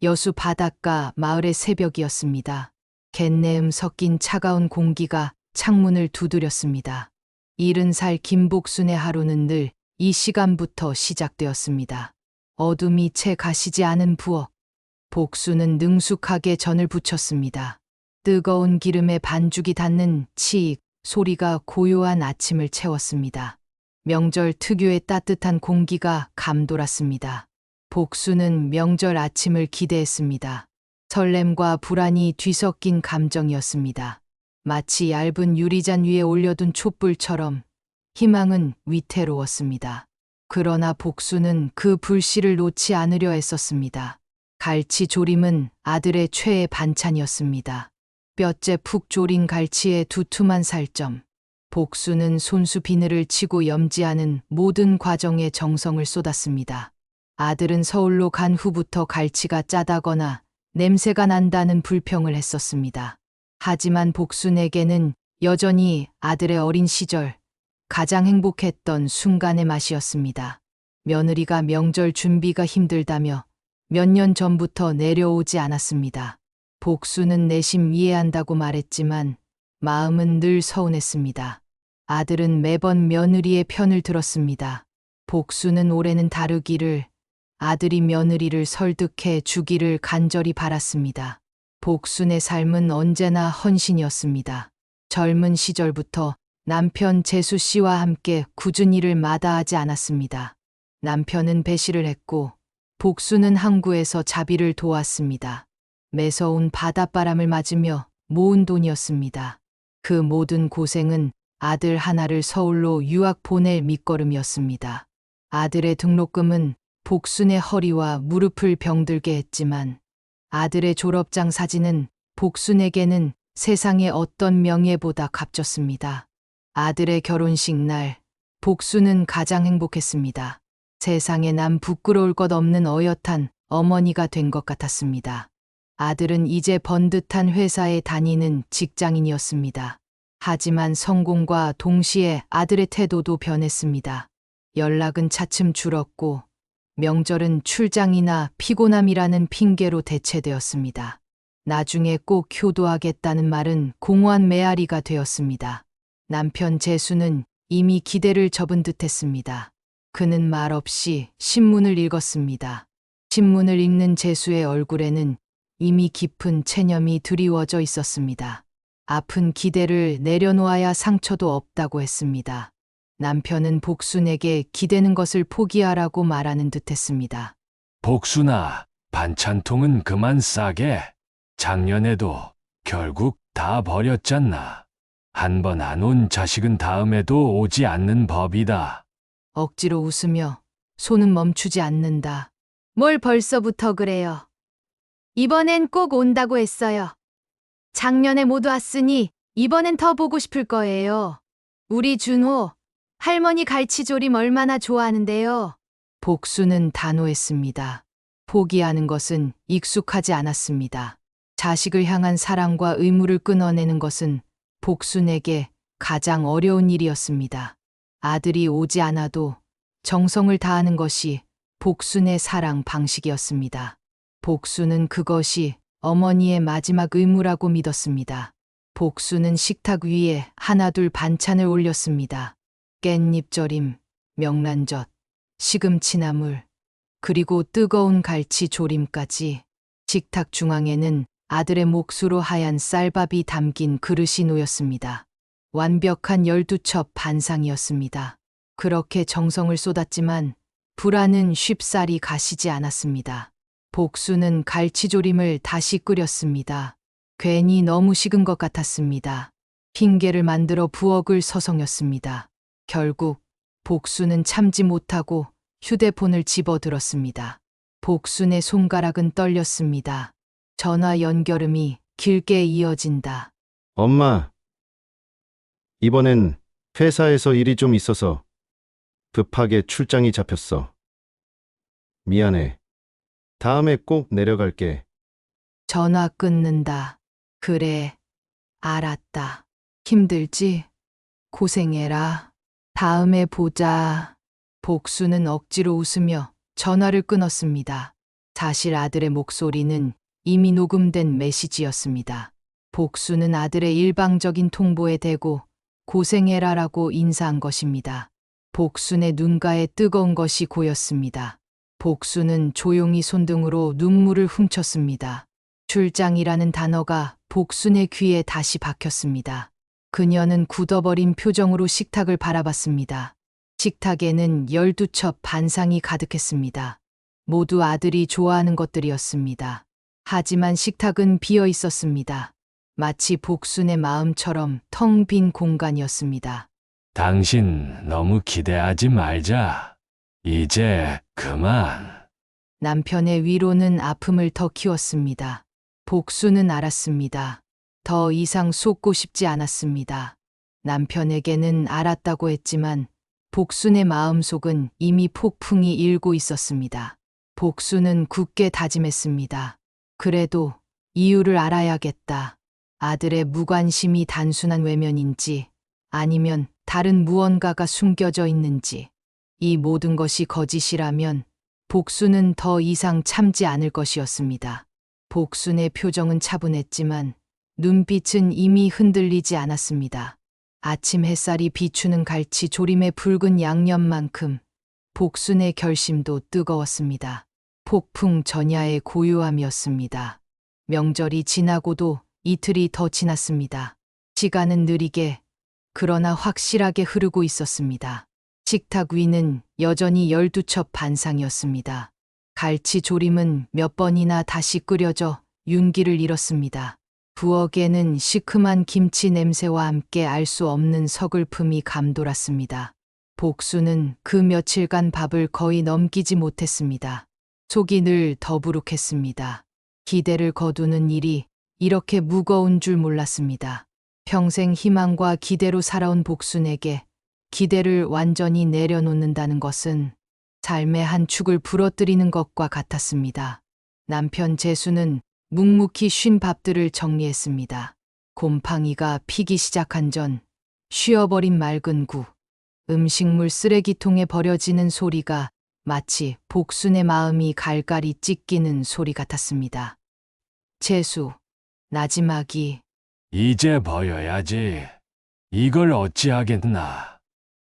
여수 바닷가 마을의 새벽이었습니다. 갯내음 섞인 차가운 공기가 창문을 두드렸습니다. 70살 김복순의 하루는 늘 이 시간부터 시작되었습니다. 어둠이 채 가시지 않은 부엌. 복순은 능숙하게 전을 부쳤습니다. 뜨거운 기름에 반죽이 닿는 치익 소리가 고요한 아침을 채웠습니다. 명절 특유의 따뜻한 공기가 감돌았습니다. 복순은 명절 아침을 기대했습니다. 설렘과 불안이 뒤섞인 감정이었습니다. 마치 얇은 유리잔 위에 올려둔 촛불처럼 희망은 위태로웠습니다. 그러나 복순은 그 불씨를 놓지 않으려 애썼습니다. 갈치 조림은 아들의 최애 반찬이었습니다. 뼈째 푹 졸인 갈치의 두툼한 살점. 복순은 손수 비늘을 치고 염지하는 모든 과정에 정성을 쏟았습니다. 아들은 서울로 간 후부터 갈치가 짜다거나 냄새가 난다는 불평을 했었습니다. 하지만 복순에게는 여전히 아들의 어린 시절, 가장 행복했던 순간의 맛이었습니다. 며느리가 명절 준비가 힘들다며 몇 년 전부터 내려오지 않았습니다. 복순은 내심 이해한다고 말했지만 마음은 늘 서운했습니다. 아들은 매번 며느리의 편을 들었습니다. 복순은 올해는 다르기를, 아들이 며느리를 설득해 주기를 간절히 바랐습니다. 복순의 삶은 언제나 헌신이었습니다. 젊은 시절부터 남편 재수 씨와 함께 굳은 일을 마다하지 않았습니다. 남편은 배실을 했고 복순은 항구에서 자비를 도왔습니다. 매서운 바닷바람을 맞으며 모은 돈이었습니다. 그 모든 고생은 아들 하나를 서울로 유학 보낼 밑거름이었습니다. 아들의 등록금은 복순의 허리와 무릎을 병들게 했지만 아들의 졸업장 사진은 복순에게는 세상의 어떤 명예보다 값졌습니다. 아들의 결혼식 날, 복순은 가장 행복했습니다. 세상에 남 부끄러울 것 없는 어엿한 어머니가 된 것 같았습니다. 아들은 이제 번듯한 회사에 다니는 직장인이었습니다. 하지만 성공과 동시에 아들의 태도도 변했습니다. 연락은 차츰 줄었고 명절은 출장이나 피곤함이라는 핑계로 대체되었습니다. 나중에 꼭 효도하겠다는 말은 공허한 메아리가 되었습니다. 남편 재수는 이미 기대를 접은 듯했습니다. 그는 말없이 신문을 읽었습니다. 신문을 읽는 재수의 얼굴에는 이미 깊은 체념이 드리워져 있었습니다. 아픈 기대를 내려놓아야 상처도 없다고 했습니다. 남편은 복순에게 기대는 것을 포기하라고 말하는 듯했습니다. 복순아, 반찬통은 그만 싸게. 작년에도 결국 다 버렸잖나. 한 번 안 온 자식은 다음에도 오지 않는 법이다. 억지로 웃으며 손은 멈추지 않는다. 뭘 벌써부터 그래요. 이번엔 꼭 온다고 했어요. 작년에 못 왔으니 이번엔 더 보고 싶을 거예요. 우리 준호, 할머니 갈치조림 얼마나 좋아하는데요. 복수는 단호했습니다. 포기하는 것은 익숙하지 않았습니다. 자식을 향한 사랑과 의무를 끊어내는 것은 복순에게 가장 어려운 일이었습니다. 아들이 오지 않아도 정성을 다하는 것이 복순의 사랑 방식이었습니다. 복순은 그것이 어머니의 마지막 의무라고 믿었습니다. 복순은 식탁 위에 하나둘 반찬을 올렸습니다. 깻잎절임, 명란젓, 시금치나물, 그리고 뜨거운 갈치 조림까지. 식탁 중앙에는 아들의 몫으로 하얀 쌀밥이 담긴 그릇이 놓였습니다. 완벽한 12첩 반상이었습니다. 그렇게 정성을 쏟았지만 불안은 쉽사리 가시지 않았습니다. 복수는 갈치조림을 다시 끓였습니다. 괜히 너무 식은 것 같았습니다. 핑계를 만들어 부엌을 서성였습니다. 결국 복수는 참지 못하고 휴대폰을 집어들었습니다. 복순의 손가락은 떨렸습니다. 전화 연결음이 길게 이어진다. 엄마, 이번엔 회사에서 일이 좀 있어서 급하게 출장이 잡혔어. 미안해. 다음에 꼭 내려갈게. 전화 끊는다. 그래, 알았다. 힘들지? 고생해라. 다음에 보자. 복수는 억지로 웃으며 전화를 끊었습니다. 사실 아들의 목소리는 이미 녹음된 메시지였습니다. 복수는 아들의 일방적인 통보에 대고 고생해라라고 인사한 것입니다. 복순의 눈가에 뜨거운 것이 고였습니다. 복순은 조용히 손등으로 눈물을 훔쳤습니다. 출장이라는 단어가 복순의 귀에 다시 박혔습니다. 그녀는 굳어버린 표정으로 식탁을 바라봤습니다. 식탁에는 12첩 반상이 가득했습니다. 모두 아들이 좋아하는 것들이었습니다. 하지만 식탁은 비어 있었습니다. 마치 복순의 마음처럼 텅 빈 공간이었습니다. 당신 너무 기대하지 말자. 이제 그만. 남편의 위로는 아픔을 더 키웠습니다. 복수는 알았습니다. 더 이상 쏟고 싶지 않았습니다. 남편에게는 알았다고 했지만 복순의 마음속은 이미 폭풍이 일고 있었습니다. 복수는 굳게 다짐했습니다. 그래도 이유를 알아야겠다. 아들의 무관심이 단순한 외면인지 아니면 다른 무언가가 숨겨져 있는지, 이 모든 것이 거짓이라면 복순은 더 이상 참지 않을 것이었습니다. 복순의 표정은 차분했지만 눈빛은 이미 흔들리지 않았습니다. 아침 햇살이 비추는 갈치 조림의 붉은 양념만큼 복순의 결심도 뜨거웠습니다. 폭풍 전야의 고요함이었습니다. 명절이 지나고도 이틀이 더 지났습니다. 시간은 느리게 그러나 확실하게 흐르고 있었습니다. 식탁 위는 여전히 12첩 반상이었습니다. 갈치 조림은 몇 번이나 다시 끓여져 윤기를 잃었습니다. 부엌에는 시큼한 김치 냄새와 함께 알 수 없는 서글픔이 감돌았습니다. 복수는 그 며칠간 밥을 거의 넘기지 못했습니다. 속이 늘 더부룩했습니다. 기대를 거두는 일이 이렇게 무거운 줄 몰랐습니다. 평생 희망과 기대로 살아온 복순에게 기대를 완전히 내려놓는다는 것은 삶의 한 축을 부러뜨리는 것과 같았습니다. 남편 재수는 묵묵히 쉰 밥들을 정리했습니다. 곰팡이가 피기 시작한 전 쉬어버린 맑은 구, 음식물 쓰레기통에 버려지는 소리가 마치 복순의 마음이 갈갈이 찢기는 소리 같았습니다. 재수, 나지막이 이제 버려야지. 이걸 어찌하겠나.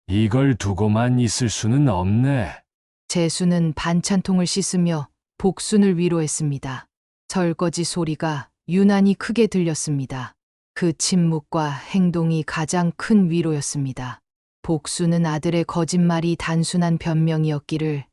이걸 두고만 있을 수는 없네. 재수는 반찬통을 씻으며 복순을 위로했습니다. 설거지 소리가 유난히 크게 들렸습니다. 그 침묵과 행동이 가장 큰 위로였습니다. 복순은 아들의 거짓말이 단순한 변명이었기를,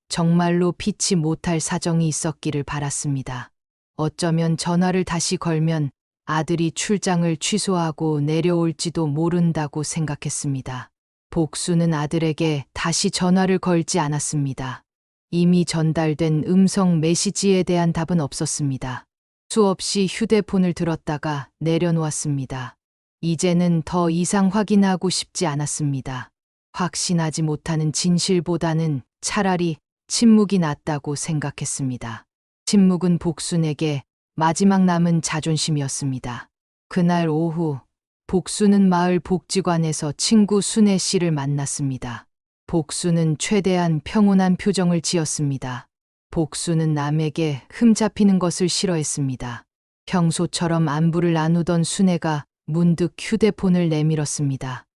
정말로 피치 못할 사정이 있었기를 바랐습니다. 어쩌면 전화를 다시 걸면 아들이 출장을 취소하고 내려올지도 모른다고 생각했습니다. 복수는 아들에게 다시 전화를 걸지 않았습니다. 이미 전달된 음성 메시지에 대한 답은 없었습니다. 수없이 휴대폰을 들었다가 내려놓았습니다. 이제는 더 이상 확인하고 싶지 않았습니다. 확신하지 못하는 진실보다는 차라리 침묵이 낫다고 생각했습니다. 침묵은 복순에게 마지막 남은 자존심이었습니다. 그날 오후 복수는 마을 복지관에서 친구 순애 씨를 만났습니다. 복수는 최대한 평온한 표정을 지었습니다. 복수는 남에게 흠잡히는 것을 싫어했습니다. 평소처럼 안부를 나누던 순애가 문득 휴대폰을 내밀었습니다.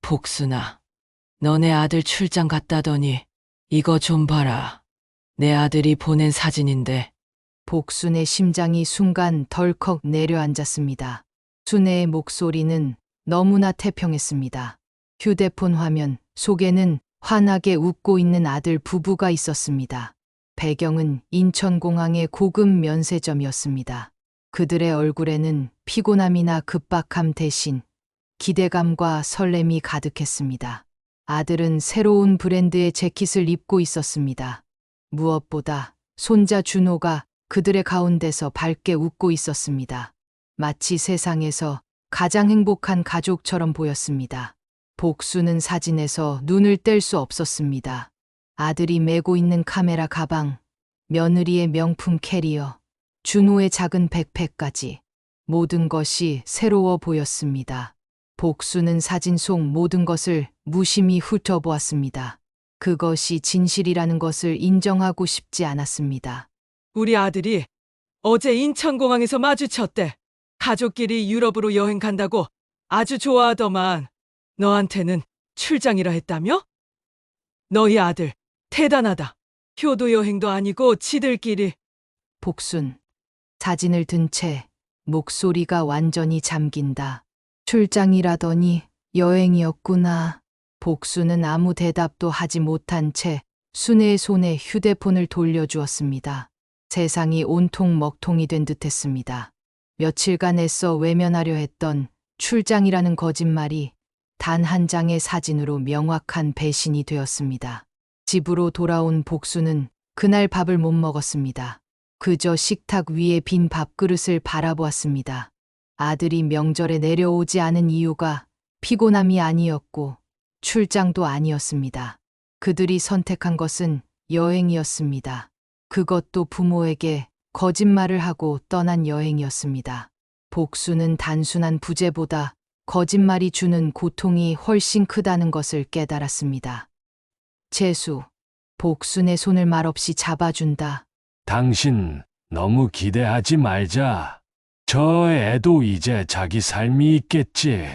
복순아, 너네 아들 출장 갔다더니 이거 좀 봐라. 내 아들이 보낸 사진인데. 복순의 심장이 순간 덜컥 내려앉았습니다. 순애의 목소리는 너무나 태평했습니다. 휴대폰 화면 속에는 환하게 웃고 있는 아들 부부가 있었습니다. 배경은 인천공항의 고급 면세점이었습니다. 그들의 얼굴에는 피곤함이나 급박함 대신 기대감과 설렘이 가득했습니다. 아들은 새로운 브랜드의 재킷을 입고 있었습니다. 무엇보다 손자 준호가 그들의 가운데서 밝게 웃고 있었습니다. 마치 세상에서 가장 행복한 가족처럼 보였습니다. 복수는 사진에서 눈을 뗄 수 없었습니다. 아들이 메고 있는 카메라 가방, 며느리의 명품 캐리어, 준호의 작은 백팩까지 모든 것이 새로워 보였습니다. 복수는 사진 속 모든 것을 무심히 훑어보았습니다. 그것이 진실이라는 것을 인정하고 싶지 않았습니다. 우리 아들이 어제 인천공항에서 마주쳤대. 가족끼리 유럽으로 여행 간다고 아주 좋아하더만. 너한테는 출장이라 했다며? 너희 아들 대단하다. 효도 여행도 아니고 지들끼리. 복순. 사진을 든 채 목소리가 완전히 잠긴다. 출장이라더니 여행이었구나. 복순은 아무 대답도 하지 못한 채 순애의 손에 휴대폰을 돌려주었습니다. 세상이 온통 먹통이 된 듯했습니다. 며칠간 애써 외면하려 했던 출장이라는 거짓말이 단 한 장의 사진으로 명확한 배신이 되었습니다. 집으로 돌아온 복수는 그날 밥을 못 먹었습니다. 그저 식탁 위에 빈 밥그릇을 바라보았습니다. 아들이 명절에 내려오지 않은 이유가 피곤함이 아니었고 출장도 아니었습니다. 그들이 선택한 것은 여행이었습니다. 그것도 부모에게 거짓말을 하고 떠난 여행이었습니다. 복수는 단순한 부재보다 거짓말이 주는 고통이 훨씬 크다는 것을 깨달았습니다. 재수, 복순의 손을 말없이 잡아준다. 당신 너무 기대하지 말자. 저 애도 이제 자기 삶이 있겠지.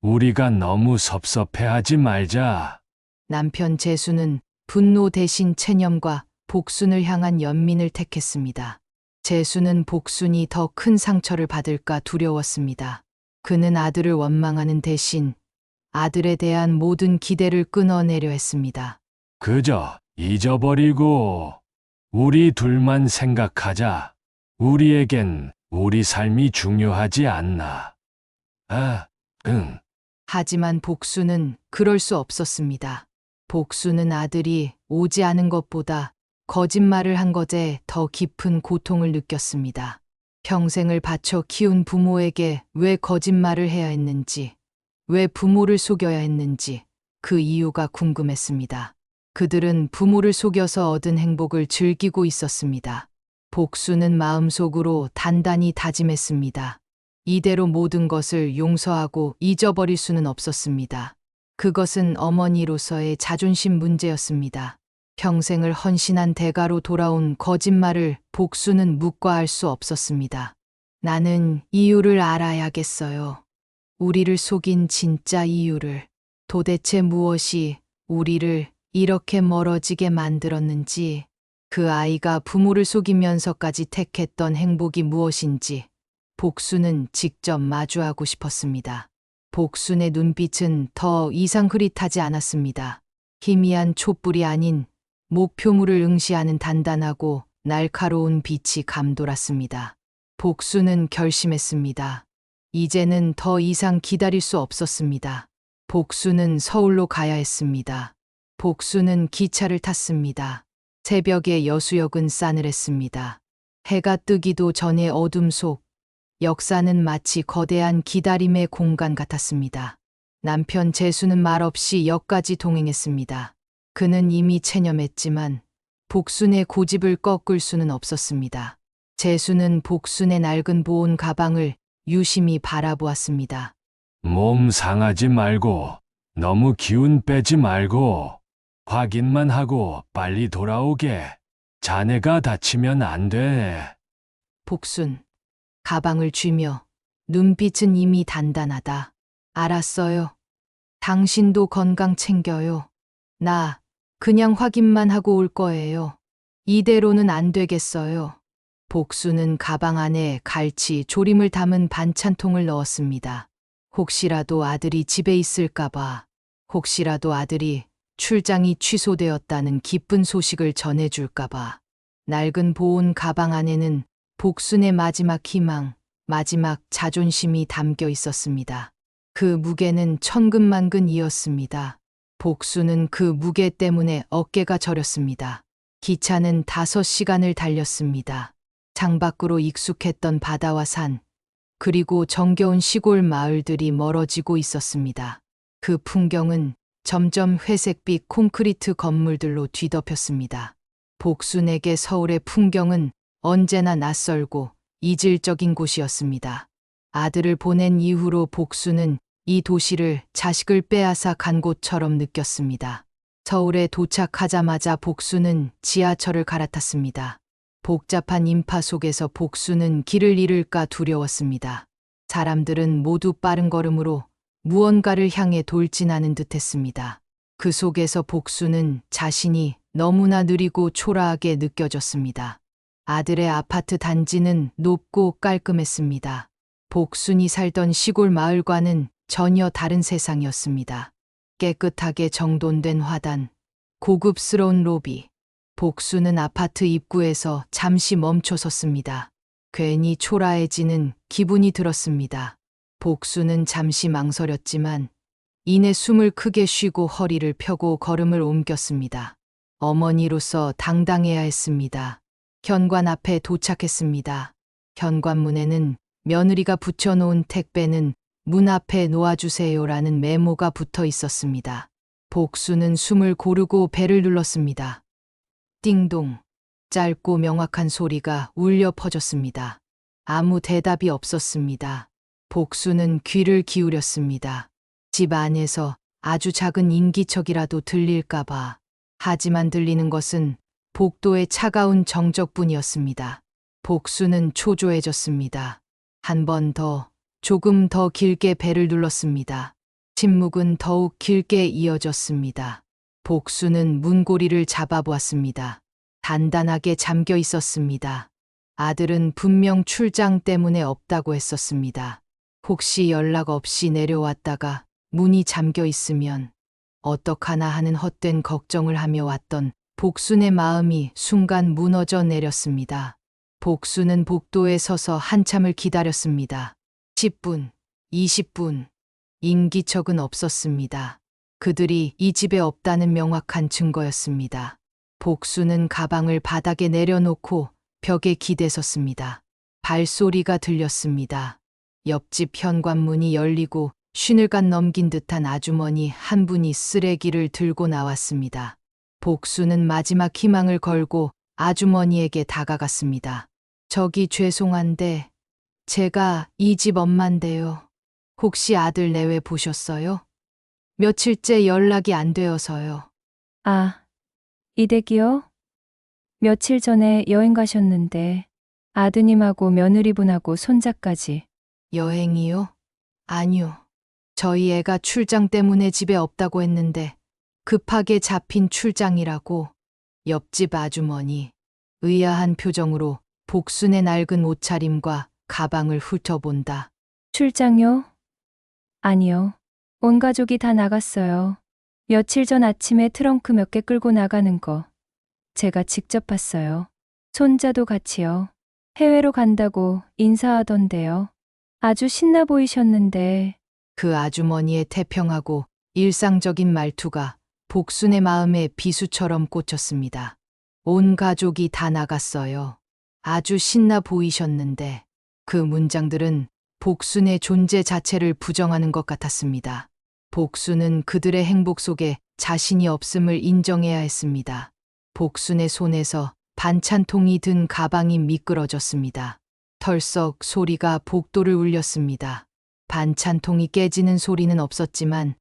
우리가 너무 섭섭해하지 말자. 남편 재수는 분노 대신 체념과 복순을 향한 연민을 택했습니다. 재수는 복순이 더 큰 상처를 받을까 두려웠습니다. 그는 아들을 원망하는 대신 아들에 대한 모든 기대를 끊어내려 했습니다. 그저 잊어버리고 우리 둘만 생각하자. 우리에겐 우리 삶이 중요하지 않나. 아, 응. 하지만 복수는 그럴 수 없었습니다. 복수는 아들이 오지 않은 것보다 거짓말을 한 것에 더 깊은 고통을 느꼈습니다. 평생을 바쳐 키운 부모에게 왜 거짓말을 해야 했는지, 왜 부모를 속여야 했는지 그 이유가 궁금했습니다. 그들은 부모를 속여서 얻은 행복을 즐기고 있었습니다. 복수는 마음속으로 단단히 다짐했습니다. 이대로 모든 것을 용서하고 잊어버릴 수는 없었습니다. 그것은 어머니로서의 자존심 문제였습니다. 평생을 헌신한 대가로 돌아온 거짓말을 복수는 묵과할 수 없었습니다. 나는 이유를 알아야겠어요. 우리를 속인 진짜 이유를. 도대체 무엇이 우리를 이렇게 멀어지게 만들었는지, 그 아이가 부모를 속이면서까지 택했던 행복이 무엇인지 복수는 직접 마주하고 싶었습니다. 복순의 눈빛은 더 이상 흐릿하지 않았습니다. 희미한 촛불이 아닌 목표물을 응시하는 단단하고 날카로운 빛이 감돌았습니다. 복수는 결심했습니다. 이제는 더 이상 기다릴 수 없었습니다. 복수는 서울로 가야 했습니다. 복수는 기차를 탔습니다. 새벽에 여수역은 싸늘했습니다. 해가 뜨기도 전에 어둠 속 역사는 마치 거대한 기다림의 공간 같았습니다. 남편 재수는 말없이 역까지 동행했습니다. 그는 이미 체념했지만 복순의 고집을 꺾을 수는 없었습니다. 재수는 복순의 낡은 보온 가방을 유심히 바라보았습니다. 몸 상하지 말고 너무 기운 빼지 말고 확인만 하고 빨리 돌아오게. 자네가 다치면 안 돼. 복순, 가방을 쥐며 눈빛은 이미 단단하다. 알았어요. 당신도 건강 챙겨요. 나 그냥 확인만 하고 올 거예요. 이대로는 안 되겠어요. 복수는 가방 안에 갈치, 조림을 담은 반찬통을 넣었습니다. 혹시라도 아들이 집에 있을까봐, 혹시라도 아들이 출장이 취소되었다는 기쁜 소식을 전해줄까봐. 낡은 보온 가방 안에는 복순의 마지막 희망, 마지막 자존심이 담겨 있었습니다. 그 무게는 천근만근이었습니다. 복수는 그 무게 때문에 어깨가 저렸습니다. 기차는 5시간을 달렸습니다. 창밖으로 익숙했던 바다와 산, 그리고 정겨운 시골 마을들이 멀어지고 있었습니다. 그 풍경은 점점 회색빛 콘크리트 건물들로 뒤덮였습니다. 복순에게 서울의 풍경은 언제나 낯설고 이질적인 곳이었습니다. 아들을 보낸 이후로 복수는 이 도시를 자식을 빼앗아 간 곳처럼 느꼈습니다. 서울에 도착하자마자 복수는 지하철을 갈아탔습니다. 복잡한 인파 속에서 복수는 길을 잃을까 두려웠습니다. 사람들은 모두 빠른 걸음으로 무언가를 향해 돌진하는 듯했습니다. 그 속에서 복수는 자신이 너무나 느리고 초라하게 느껴졌습니다. 아들의 아파트 단지는 높고 깔끔했습니다. 복순이 살던 시골 마을과는 전혀 다른 세상이었습니다. 깨끗하게 정돈된 화단, 고급스러운 로비. 복수는 아파트 입구에서 잠시 멈춰 섰습니다. 괜히 초라해지는 기분이 들었습니다. 복수는 잠시 망설였지만 이내 숨을 크게 쉬고 허리를 펴고 걸음을 옮겼습니다. 어머니로서 당당해야 했습니다. 현관 앞에 도착했습니다. 현관문에는 며느리가 붙여놓은 택배는 문 앞에 놓아주세요라는 메모가 붙어 있었습니다. 복수는 숨을 고르고 벨을 눌렀습니다. 띵동. 짧고 명확한 소리가 울려 퍼졌습니다. 아무 대답이 없었습니다. 복수는 귀를 기울였습니다. 집 안에서 아주 작은 인기척이라도 들릴까봐. 하지만 들리는 것은 복도의 차가운 정적뿐이었습니다. 복수는 초조해졌습니다. 한 번 더, 조금 더 길게 벨을 눌렀습니다. 침묵은 더욱 길게 이어졌습니다. 복수는 문고리를 잡아보았습니다. 단단하게 잠겨 있었습니다. 아들은 분명 출장 때문에 없다고 했었습니다. 혹시 연락 없이 내려왔다가 문이 잠겨 있으면 어떡하나 하는 헛된 걱정을 하며 왔던 복순의 마음이 순간 무너져 내렸습니다. 복순은 복도에 서서 한참을 기다렸습니다. 10분, 20분. 인기척은 없었습니다. 그들이 이 집에 없다는 명확한 증거였습니다. 복수는 가방을 바닥에 내려놓고 벽에 기대섰습니다. 발소리가 들렸습니다. 옆집 현관문이 열리고 쉬늘간 넘긴 듯한 아주머니 한 분이 쓰레기를 들고 나왔습니다. 복수는 마지막 희망을 걸고 아주머니에게 다가갔습니다. 저기 죄송한데 제가 이 집 엄만데요. 혹시 아들 내외 보셨어요? 며칠째 연락이 안 되어서요. 아, 이댁이요? 며칠 전에 여행 가셨는데 아드님하고 며느리분하고 손자까지. 여행이요? 아니요. 저희 애가 출장 때문에 집에 없다고 했는데 급하게 잡힌 출장이라고. 옆집 아주머니 의아한 표정으로 복순의 낡은 옷차림과 가방을 훑어본다. 출장요? 아니요. 온 가족이 다 나갔어요. 며칠 전 아침에 트렁크 몇 개 끌고 나가는 거 제가 직접 봤어요. 손자도 같이요. 해외로 간다고 인사하던데요. 아주 신나 보이셨는데. 그 아주머니의 태평하고 일상적인 말투가 복순의 마음에 비수처럼 꽂혔습니다. 온 가족이 다 나갔어요. 아주 신나 보이셨는데. 그 문장들은 복순의 존재 자체를 부정하는 것 같았습니다. 복순은 그들의 행복 속에 자신이 없음을 인정해야 했습니다. 복순의 손에서 반찬통이 든 가방이 미끄러졌습니다. 털썩 소리가 복도를 울렸습니다. 반찬통이 깨지는 소리는 없었지만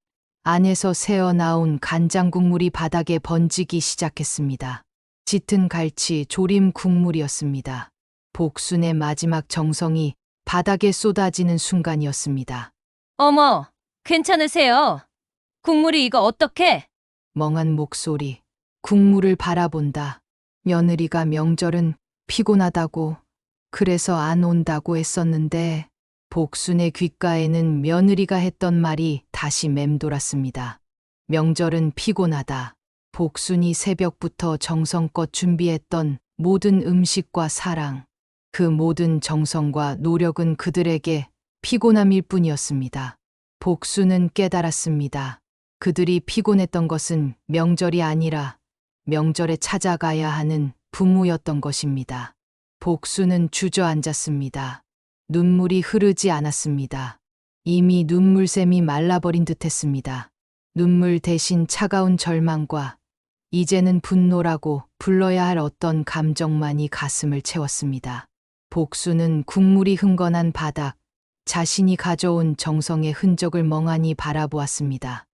안에서 새어나온 간장 국물이 바닥에 번지기 시작했습니다. 짙은 갈치 조림 국물이었습니다. 복순의 마지막 정성이 바닥에 쏟아지는 순간이었습니다. 어머, 괜찮으세요? 국물이 이거 어떡해? 멍한 목소리, 국물을 바라본다. 며느리가 명절은 피곤하다고, 그래서 안 온다고 했었는데, 복순의 귓가에는 며느리가 했던 말이 다시 맴돌았습니다. 명절은 피곤하다. 복순이 새벽부터 정성껏 준비했던 모든 음식과 사랑, 그 모든 정성과 노력은 그들에게 피곤함일 뿐이었습니다. 복순은 깨달았습니다. 그들이 피곤했던 것은 명절이 아니라 명절에 찾아가야 하는 부모였던 것입니다. 복순은 주저앉았습니다. 눈물이 흐르지 않았습니다. 이미 눈물샘이 말라버린 듯했습니다. 눈물 대신 차가운 절망과 이제는 분노라고 불러야 할 어떤 감정만이 가슴을 채웠습니다. 복순은 국물이 흥건한 바닥, 자신이 가져온 정성의 흔적을 멍하니 바라보았습니다.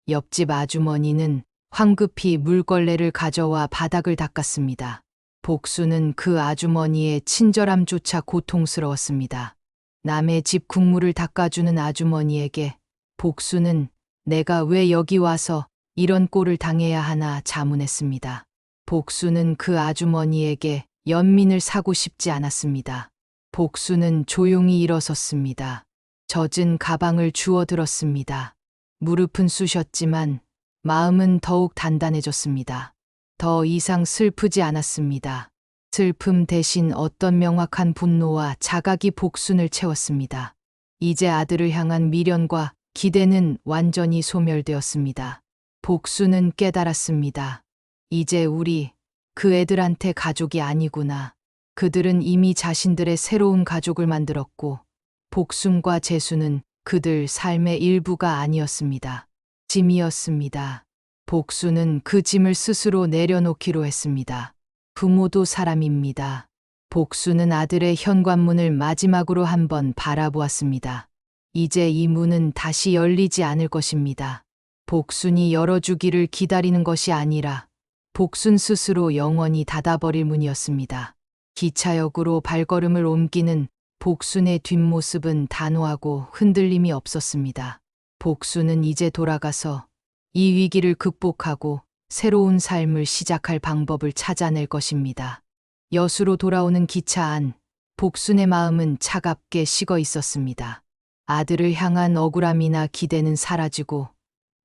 옆집 아주머니는 황급히 물걸레를 가져와 바닥을 닦았습니다. 복수는 그 아주머니의 친절함조차 고통스러웠습니다. 남의 집 국물을 닦아주는 아주머니에게 복수는 내가 왜 여기 와서 이런 꼴을 당해야 하나 자문했습니다. 복수는 그 아주머니에게 연민을 사고 싶지 않았습니다. 복수는 조용히 일어섰습니다. 젖은 가방을 주워들었습니다. 무릎은 쑤셨지만 마음은 더욱 단단해졌습니다. 더 이상 슬프지 않았습니다. 슬픔 대신 어떤 명확한 분노와 자각이 복순을 채웠습니다. 이제 아들을 향한 미련과 기대는 완전히 소멸되었습니다. 복수는 깨달았습니다. 이제 우리 그 애들한테 가족이 아니구나. 그들은 이미 자신들의 새로운 가족을 만들었고 복순과 재수는 그들 삶의 일부가 아니었습니다. 짐이었습니다. 복수는 그 짐을 스스로 내려놓기로 했습니다. 부모도 사람입니다. 복수는 아들의 현관문을 마지막으로 한번 바라보았습니다. 이제 이 문은 다시 열리지 않을 것입니다. 복순이 열어주기를 기다리는 것이 아니라 복순 스스로 영원히 닫아버릴 문이었습니다. 기차역으로 발걸음을 옮기는 복순의 뒷모습은 단호하고 흔들림이 없었습니다. 복순은 이제 돌아가서 이 위기를 극복하고 새로운 삶을 시작할 방법을 찾아낼 것입니다. 여수로 돌아오는 기차 안, 복순의 마음은 차갑게 식어 있었습니다. 아들을 향한 억울함이나 기대는 사라지고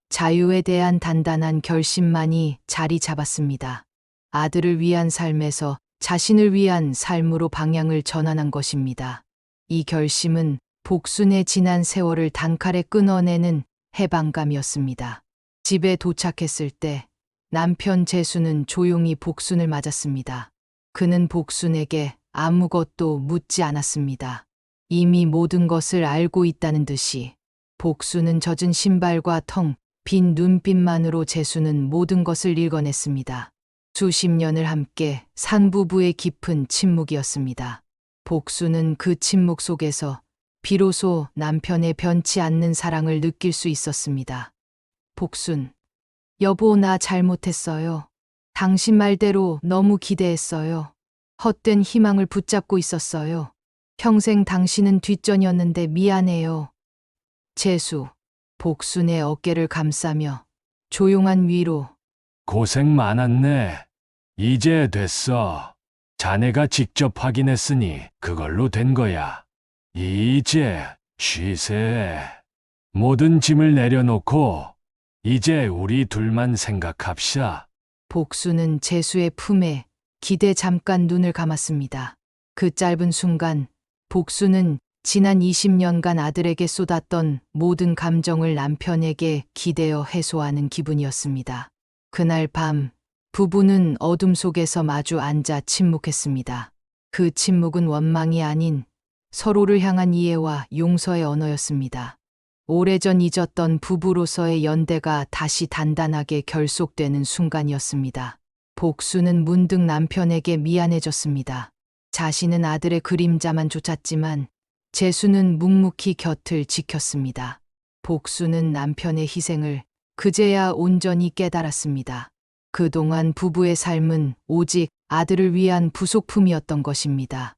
자유에 대한 단단한 결심만이 자리 잡았습니다. 아들을 위한 삶에서 자신을 위한 삶으로 방향을 전환한 것입니다. 이 결심은 복순의 지난 세월을 단칼에 끊어내는 해방감이었습니다. 집에 도착했을 때 남편 재수는 조용히 복순을 맞았습니다. 그는 복순에게 아무것도 묻지 않았습니다. 이미 모든 것을 알고 있다는 듯이 복순은 젖은 신발과 텅 빈 눈빛만으로 재수는 모든 것을 읽어냈습니다. 수십 년을 함께 산 부부의 깊은 침묵이었습니다. 복수는 그 침묵 속에서 비로소 남편의 변치 않는 사랑을 느낄 수 있었습니다. 복순, 여보, 나 잘못했어요. 당신 말대로 너무 기대했어요. 헛된 희망을 붙잡고 있었어요. 평생 당신은 뒷전이었는데 미안해요. 재수, 복순의 어깨를 감싸며 조용한 위로. 고생 많았네. 이제 됐어. 자네가 직접 확인했으니 그걸로 된 거야. 이제 쉬세. 모든 짐을 내려놓고 이제 우리 둘만 생각합시다. 복수는 재수의 품에 기대 잠깐 눈을 감았습니다. 그 짧은 순간 복수는 지난 20년간 아들에게 쏟았던 모든 감정을 남편에게 기대어 해소하는 기분이었습니다. 그날 밤 부부는 어둠 속에서 마주 앉아 침묵했습니다. 그 침묵은 원망이 아닌 서로를 향한 이해와 용서의 언어였습니다. 오래전 잊었던 부부로서의 연대가 다시 단단하게 결속되는 순간이었습니다. 복수는 문득 남편에게 미안해졌습니다. 자신은 아들의 그림자만 쫓았지만 재수는 묵묵히 곁을 지켰습니다. 복수는 남편의 희생을 그제야 온전히 깨달았습니다. 그동안 부부의 삶은 오직 아들을 위한 부속품이었던 것입니다.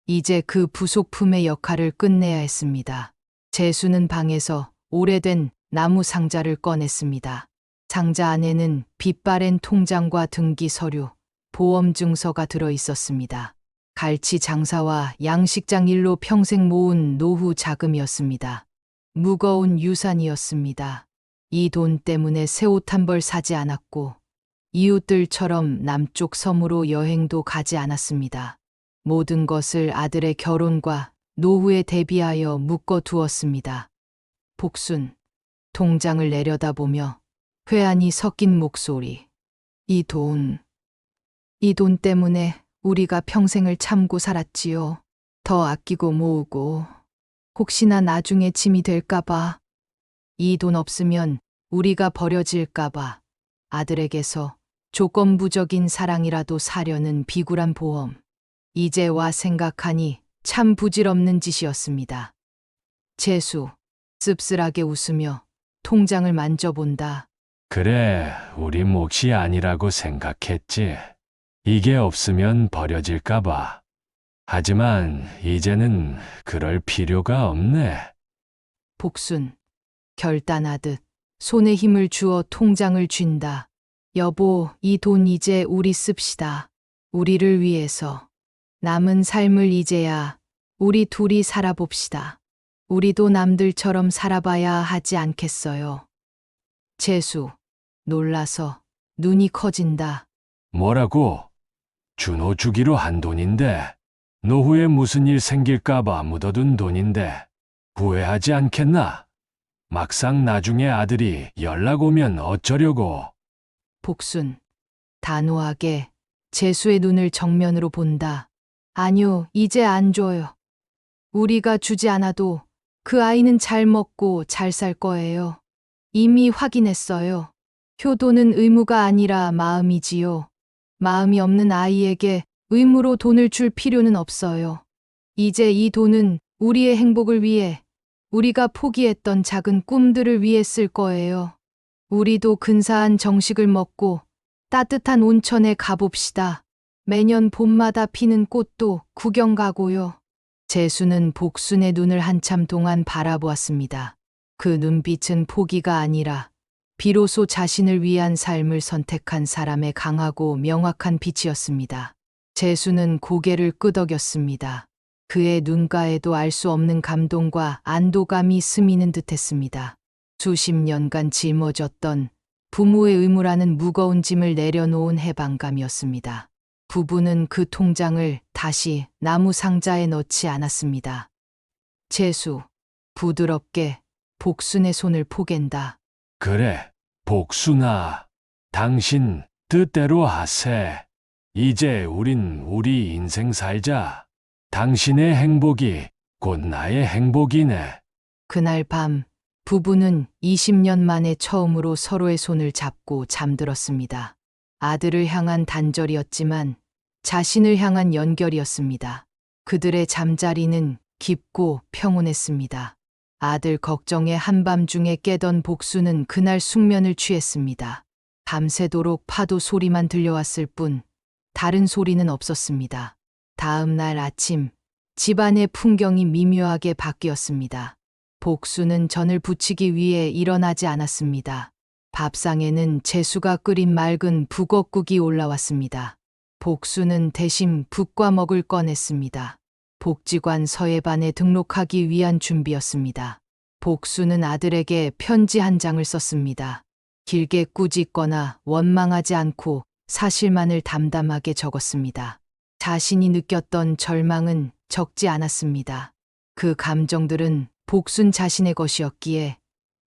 이제 그 부속품의 역할을 끝내야 했습니다. 재수는 방에서 오래된 나무 상자를 꺼냈습니다. 상자 안에는 빛바랜 통장과 등기 서류, 보험 증서가 들어 있었습니다. 갈치 장사와 양식장 일로 평생 모은 노후 자금이었습니다. 무거운 유산이었습니다. 이 돈 때문에 새 옷 한 벌 사지 않았고 이웃들처럼 남쪽 섬으로 여행도 가지 않았습니다. 모든 것을 아들의 결혼과 노후에 대비하여 묶어두었습니다. 복순, 통장을 내려다보며 회한이 섞인 목소리. 이 돈 때문에 우리가 평생을 참고 살았지요. 더 아끼고 모으고 혹시나 나중에 짐이 될까봐. 이 돈 없으면 우리가 버려질까봐 아들에게서 조건부적인 사랑이라도 사려는 비굴한 보험. 이제와 생각하니 참 부질없는 짓이었습니다. 재수, 씁쓸하게 웃으며 통장을 만져본다. 그래, 우리 몫이 아니라고 생각했지. 이게 없으면 버려질까봐. 하지만 이제는 그럴 필요가 없네. 복순 결단하듯 손에 힘을 주어 통장을 쥔다. 여보, 이 돈 이제 우리 씁시다. 우리를 위해서. 남은 삶을 이제야 우리 둘이 살아봅시다. 우리도 남들처럼 살아봐야 하지 않겠어요. 재수 놀라서 눈이 커진다. 뭐라고? 준호 주기로 한 돈인데 노후에 무슨 일 생길까봐 묻어둔 돈인데 후회하지 않겠나? 막상 나중에 아들이 연락 오면 어쩌려고? 복순 단호하게 재수의 눈을 정면으로 본다. 아니요, 이제 안 줘요. 우리가 주지 않아도 그 아이는 잘 먹고 잘 살 거예요. 이미 확인했어요. 효도는 의무가 아니라 마음이지요. 마음이 없는 아이에게 의무로 돈을 줄 필요는 없어요. 이제 이 돈은 우리의 행복을 위해, 우리가 포기했던 작은 꿈들을 위해 쓸 거예요. 우리도 근사한 정식을 먹고 따뜻한 온천에 가봅시다. 매년 봄마다 피는 꽃도 구경 가고요. 재수는 복순의 눈을 한참 동안 바라보았습니다. 그 눈빛은 포기가 아니라 비로소 자신을 위한 삶을 선택한 사람의 강하고 명확한 빛이었습니다. 재수는 고개를 끄덕였습니다. 그의 눈가에도 알 수 없는 감동과 안도감이 스미는 듯했습니다. 수십 년간 짊어졌던 부모의 의무라는 무거운 짐을 내려놓은 해방감이었습니다. 부부는 그 통장을 다시 나무 상자에 넣지 않았습니다. 재수, 부드럽게 복순의 손을 포갠다. 그래, 복순아. 당신 뜻대로 하세. 이제 우린 우리 인생 살자. 당신의 행복이 곧 나의 행복이네. 그날 밤 부부는 20년 만에 처음으로 서로의 손을 잡고 잠들었습니다. 아들을 향한 단절이었지만 자신을 향한 연결이었습니다. 그들의 잠자리는 깊고 평온했습니다. 아들 걱정에 한밤중에 깨던 복수는 그날 숙면을 취했습니다. 밤새도록 파도 소리만 들려왔을 뿐 다른 소리는 없었습니다. 다음 날 아침 집안의 풍경이 미묘하게 바뀌었습니다. 복수는 전을 부치기 위해 일어나지 않았습니다. 밥상에는 재수가 끓인 맑은 북엇국이 올라왔습니다. 복수는 대신 북과 먹을 꺼냈습니다. 복지관 서예반에 등록하기 위한 준비였습니다. 복수는 아들에게 편지 한 장을 썼습니다. 길게 꾸짖거나 원망하지 않고 사실만을 담담하게 적었습니다. 자신이 느꼈던 절망은 적지 않았습니다. 그 감정들은 복순 자신의 것이었기에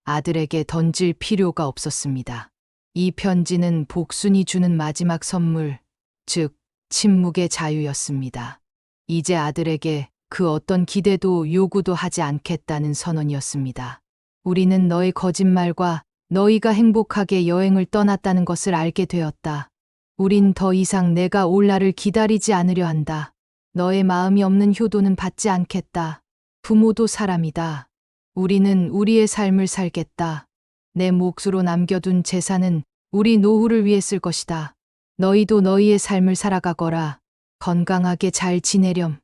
아들에게 던질 필요가 없었습니다. 이 편지는 복순이 주는 마지막 선물, 즉 침묵의 자유였습니다. 이제 아들에게 그 어떤 기대도 요구도 하지 않겠다는 선언이었습니다. 우리는 너의 거짓말과 너희가 행복하게 여행을 떠났다는 것을 알게 되었다. 우린 더 이상 내가 올 날을 기다리지 않으려 한다. 너의 마음이 없는 효도는 받지 않겠다. 부모도 사람이다. 우리는 우리의 삶을 살겠다. 내 몫으로 남겨둔 재산은 우리 노후를 위해 쓸 것이다. 너희도 너희의 삶을 살아가거라. 건강하게 잘 지내렴.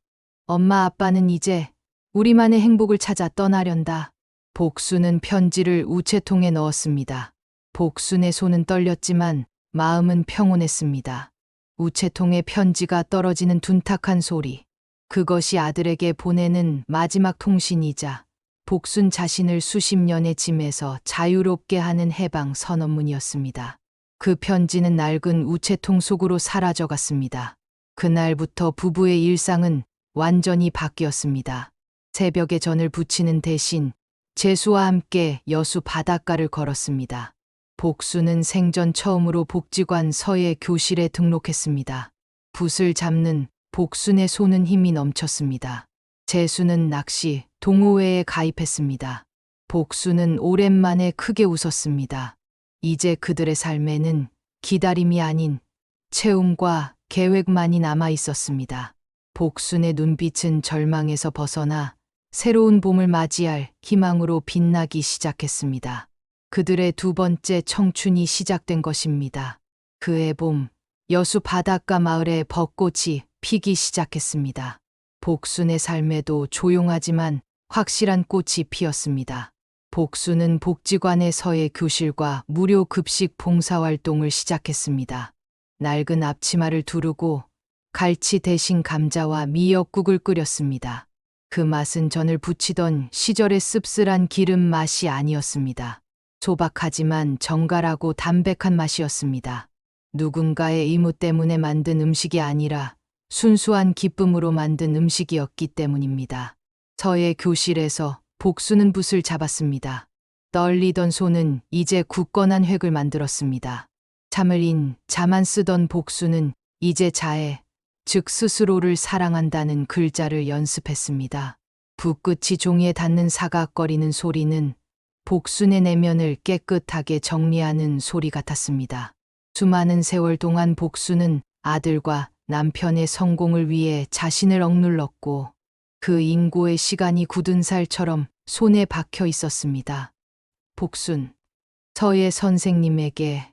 엄마 아빠는 이제 우리만의 행복을 찾아 떠나련다. 복순은 편지를 우체통에 넣었습니다. 복순의 손은 떨렸지만 마음은 평온했습니다. 우체통에 편지가 떨어지는 둔탁한 소리. 그것이 아들에게 보내는 마지막 통신이자 복순 자신을 수십 년의 짐에서 자유롭게 하는 해방 선언문이었습니다. 그 편지는 낡은 우체통 속으로 사라져갔습니다. 그날부터 부부의 일상은 완전히 바뀌었습니다. 새벽에 전을 부치는 대신 재수와 함께 여수 바닷가를 걸었습니다. 복수는 생전 처음으로 복지관 서예 교실에 등록했습니다. 붓을 잡는 복순의 손은 힘이 넘쳤습니다. 재수는 낚시 동호회에 가입했습니다. 복수는 오랜만에 크게 웃었습니다. 이제 그들의 삶에는 기다림이 아닌 채움과 계획만이 남아 있었습니다. 복순의 눈빛은 절망에서 벗어나 새로운 봄을 맞이할 희망으로 빛나기 시작했습니다. 그들의 두 번째 청춘이 시작된 것입니다. 그해 봄, 여수 바닷가 마을에 벚꽃이 피기 시작했습니다. 복순의 삶에도 조용하지만 확실한 꽃이 피었습니다. 복순은 복지관에서의 교실과 무료 급식 봉사활동을 시작했습니다. 낡은 앞치마를 두르고 갈치 대신 감자와 미역국을 끓였습니다. 그 맛은 전을 부치던 시절의 씁쓸한 기름 맛이 아니었습니다. 소박하지만 정갈하고 담백한 맛이었습니다. 누군가의 의무 때문에 만든 음식이 아니라 순수한 기쁨으로 만든 음식이었기 때문입니다. 저의 교실에서 복수는 붓을 잡았습니다. 떨리던 손은 이제 굳건한 획을 만들었습니다. 잠을 인 자만 쓰던 복수는 이제 자해, 즉 스스로를 사랑한다는 글자를 연습했습니다. 붓끝이 종이에 닿는 사각거리는 소리는 복순의 내면을 깨끗하게 정리하는 소리 같았습니다. 수많은 세월 동안 복수는 아들과 남편의 성공을 위해 자신을 억눌렀고 그 인고의 시간이 굳은 살처럼 손에 박혀 있었습니다. 복순, 저의 선생님에게,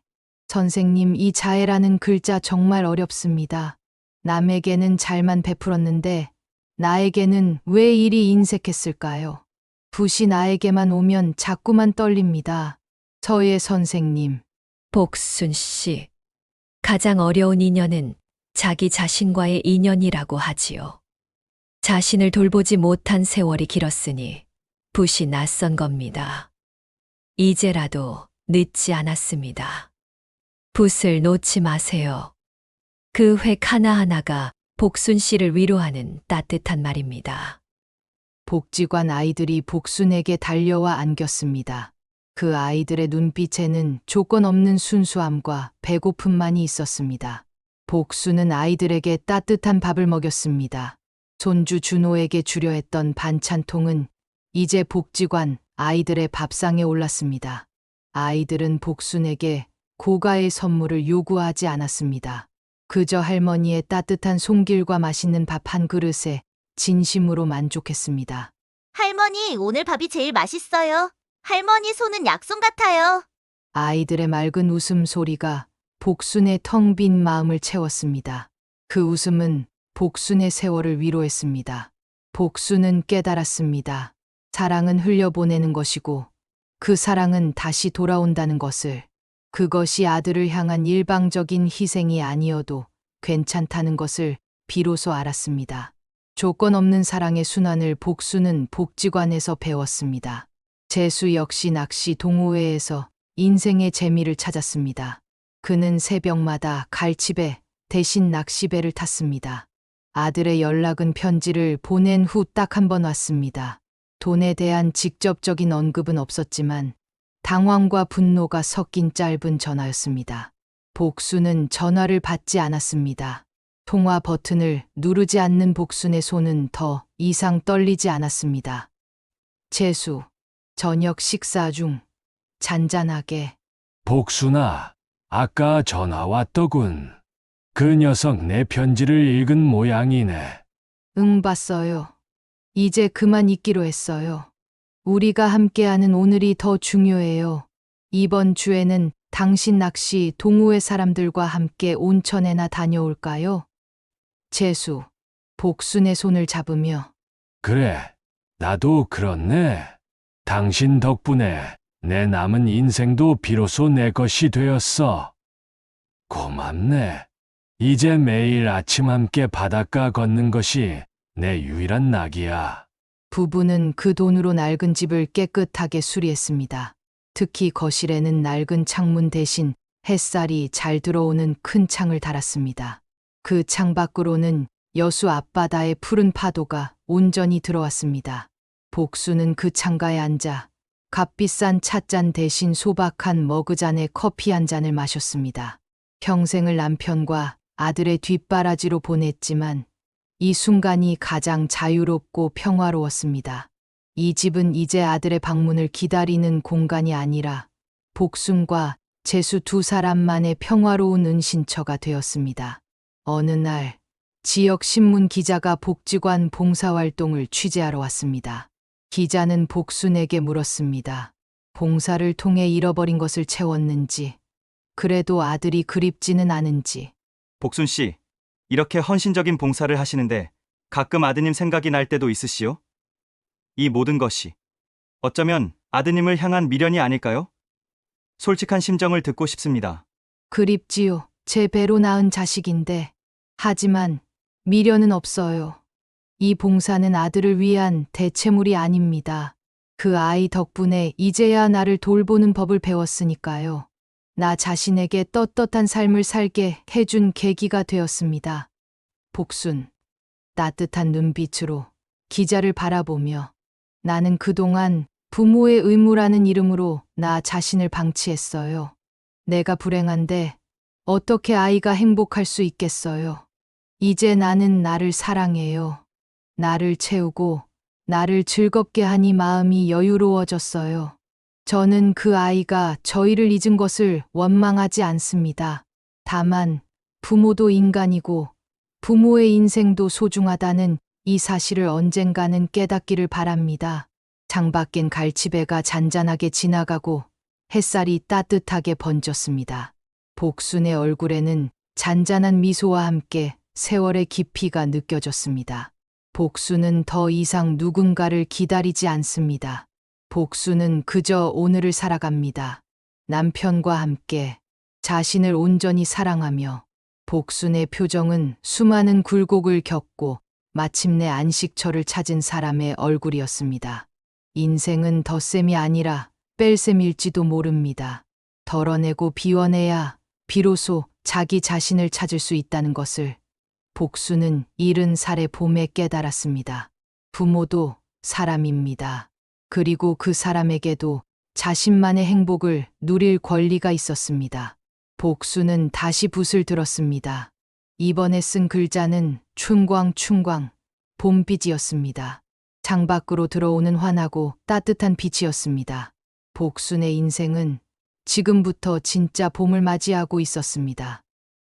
선생님 이 자애라는 글자 정말 어렵습니다. 남에게는 잘만 베풀었는데 나에게는 왜 이리 인색했을까요? 붓이 나에게만 오면 자꾸만 떨립니다. 저의 선생님. 복순 씨, 가장 어려운 인연은 자기 자신과의 인연이라고 하지요. 자신을 돌보지 못한 세월이 길었으니 붓이 낯선 겁니다. 이제라도 늦지 않았습니다. 붓을 놓지 마세요. 그 획 하나하나가 복순 씨를 위로하는 따뜻한 말입니다. 복지관 아이들이 복순에게 달려와 안겼습니다. 그 아이들의 눈빛에는 조건 없는 순수함과 배고픔만이 있었습니다. 복순은 아이들에게 따뜻한 밥을 먹였습니다. 손주 준호에게 주려 했던 반찬통은 이제 복지관 아이들의 밥상에 올랐습니다. 아이들은 복순에게 고가의 선물을 요구하지 않았습니다. 그저 할머니의 따뜻한 손길과 맛있는 밥 한 그릇에 진심으로 만족했습니다. 할머니, 오늘 밥이 제일 맛있어요. 할머니 손은 약손 같아요. 아이들의 맑은 웃음소리가 복순의 텅 빈 마음을 채웠습니다. 그 웃음은 복순의 세월을 위로했습니다. 복순은 깨달았습니다. 사랑은 흘려보내는 것이고 그 사랑은 다시 돌아온다는 것을. 그것이 아들을 향한 일방적인 희생이 아니어도 괜찮다는 것을 비로소 알았습니다. 조건 없는 사랑의 순환을 복순은 복지관에서 배웠습니다. 재수 역시 낚시 동호회에서 인생의 재미를 찾았습니다. 그는 새벽마다 갈치배 대신 낚시배를 탔습니다. 아들의 연락은 편지를 보낸 후 딱 한 번 왔습니다. 돈에 대한 직접적인 언급은 없었지만 당황과 분노가 섞인 짧은 전화였습니다. 복순은 전화를 받지 않았습니다. 통화 버튼을 누르지 않는 복순의 손은 더 이상 떨리지 않았습니다. 재수, 저녁 식사 중 잔잔하게. 복순아, 아까 전화 왔더군. 그 녀석 내 편지를 읽은 모양이네. 응, 봤어요. 이제 그만 있기로 했어요. 우리가 함께하는 오늘이 더 중요해요. 이번 주에는 당신 낚시 동호회 사람들과 함께 온천에나 다녀올까요? 재수, 복순의 손을 잡으며. 그래, 나도 그렇네. 당신 덕분에 내 남은 인생도 비로소 내 것이 되었어. 고맙네. 이제 매일 아침 함께 바닷가 걷는 것이 내 유일한 낙이야. 부부는 그 돈으로 낡은 집을 깨끗하게 수리했습니다. 특히 거실에는 낡은 창문 대신 햇살이 잘 들어오는 큰 창을 달았습니다. 그 창 밖으로는 여수 앞바다의 푸른 파도가 온전히 들어왔습니다. 복수는 그 창가에 앉아 값비싼 찻잔 대신 소박한 머그잔에 커피 한 잔을 마셨습니다. 평생을 남편과 아들의 뒷바라지로 보냈지만 이 순간이 가장 자유롭고 평화로웠습니다. 이 집은 이제 아들의 방문을 기다리는 공간이 아니라 복순과 재수 두 사람만의 평화로운 은신처가 되었습니다. 어느 날 지역 신문 기자가 복지관 봉사활동을 취재하러 왔습니다. 기자는 복순에게 물었습니다. 봉사를 통해 잃어버린 것을 채웠는지, 그래도 아들이 그립지는 않은지. 복순 씨, 이렇게 헌신적인 봉사를 하시는데 가끔 아드님 생각이 날 때도 있으시오? 이 모든 것이 어쩌면 아드님을 향한 미련이 아닐까요? 솔직한 심정을 듣고 싶습니다. 그립지요. 제 배로 낳은 자식인데. 하지만 미련은 없어요. 이 봉사는 아들을 위한 대체물이 아닙니다. 그 아이 덕분에 이제야 나를 돌보는 법을 배웠으니까요. 나 자신에게 떳떳한 삶을 살게 해준 계기가 되었습니다. 복순, 따뜻한 눈빛으로 기자를 바라보며 나는 그동안 부모의 의무라는 이름으로 나 자신을 방치했어요. 내가 불행한데 어떻게 아이가 행복할 수 있겠어요? 이제 나는 나를 사랑해요. 나를 채우고 나를 즐겁게 하니 마음이 여유로워졌어요. 저는 그 아이가 저희를 잊은 것을 원망하지 않습니다. 다만 부모도 인간이고 부모의 인생도 소중하다는 이 사실을 언젠가는 깨닫기를 바랍니다. 창밖엔 갈치배가 잔잔하게 지나가고 햇살이 따뜻하게 번졌습니다. 복순의 얼굴에는 잔잔한 미소와 함께 세월의 깊이가 느껴졌습니다. 복순은 더 이상 누군가를 기다리지 않습니다. 복순은 그저 오늘을 살아갑니다. 남편과 함께 자신을 온전히 사랑하며 복순의 표정은 수많은 굴곡을 겪고 마침내 안식처를 찾은 사람의 얼굴이었습니다. 인생은 덧셈이 아니라 뺄셈일지도 모릅니다. 덜어내고 비워내야 비로소 자기 자신을 찾을 수 있다는 것을 복순은 70살의 봄에 깨달았습니다. 부모도 사람입니다. 그리고 그 사람에게도 자신만의 행복을 누릴 권리가 있었습니다. 복순은 다시 붓을 들었습니다. 이번에 쓴 글자는 충광충광, 봄빛이었습니다. 창밖으로 들어오는 환하고 따뜻한 빛이었습니다. 복순의 인생은 지금부터 진짜 봄을 맞이하고 있었습니다.